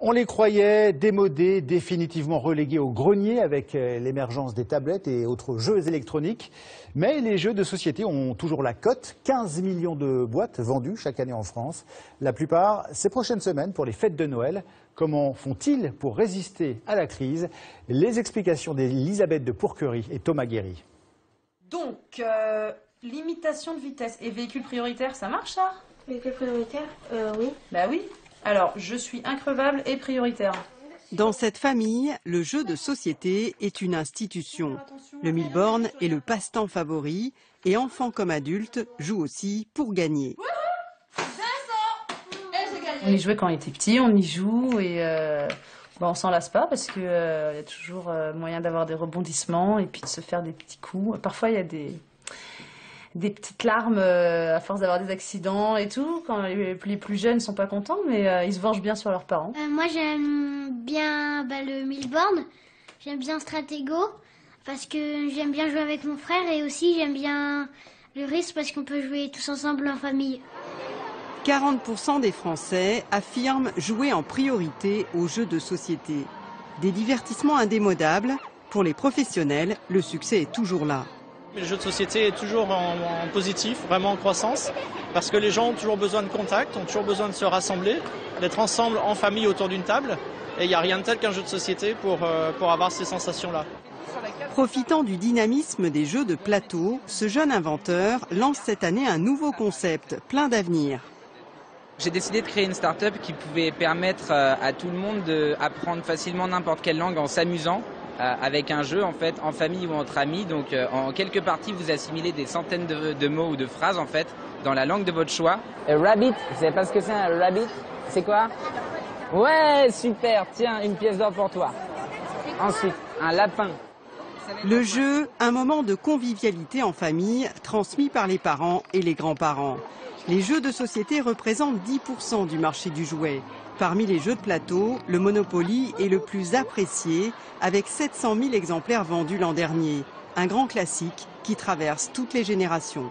On les croyait démodés, définitivement relégués au grenier avec l'émergence des tablettes et autres jeux électroniques. Mais les jeux de société ont toujours la cote. 15 millions de boîtes vendues chaque année en France. La plupart ces prochaines semaines pour les fêtes de Noël. Comment font-ils pour résister à la crise? Les explications d'Elisabeth de Pourquerie et Thomas Guéry. Donc, limitation de vitesse et véhicule prioritaire, ça marche ça? Véhicule prioritaire, oui. Bah oui. Alors, je suis increvable et prioritaire. Dans cette famille, le jeu de société est une institution. Le mille-bornes est le passe-temps favori et enfants comme adultes jouent aussi pour gagner. On y jouait quand on était petit, on y joue et on s'en lasse pas parce qu'il y a toujours moyen d'avoir des rebondissements et puis de se faire des petits coups. Parfois, il y a des petites larmes à force d'avoir des accidents et tout, quand les plus jeunes ne sont pas contents, mais ils se vengent bien sur leurs parents. Moi j'aime bien le mille-bornes, j'aime bien Stratego, parce que j'aime bien jouer avec mon frère et aussi j'aime bien le risque parce qu'on peut jouer tous ensemble en famille. 40% des Français affirment jouer en priorité aux jeux de société. Des divertissements indémodables, pour les professionnels, le succès est toujours là. Le jeu de société est toujours en positif, vraiment en croissance, parce que les gens ont toujours besoin de contact, ont toujours besoin de se rassembler, d'être ensemble en famille autour d'une table. Et il n'y a rien de tel qu'un jeu de société pour avoir ces sensations-là. Profitant du dynamisme des jeux de plateau, ce jeune inventeur lance cette année un nouveau concept plein d'avenir. J'ai décidé de créer une start-up qui pouvait permettre à tout le monde d'apprendre facilement n'importe quelle langue en s'amusant. Avec un jeu en fait en famille ou entre amis, donc en quelques parties vous assimilez des centaines de mots ou de phrases en fait dans la langue de votre choix. Un rabbit, vous savez pas ce que c'est un rabbit? C'est quoi? Ouais, super, tiens, une pièce d'or pour toi. Ensuite, un lapin. Le jeu, un moment de convivialité en famille transmis par les parents et les grands-parents. Les jeux de société représentent 10% du marché du jouet. Parmi les jeux de plateau, le Monopoly est le plus apprécié, avec 700 000 exemplaires vendus l'an dernier. Un grand classique qui traverse toutes les générations.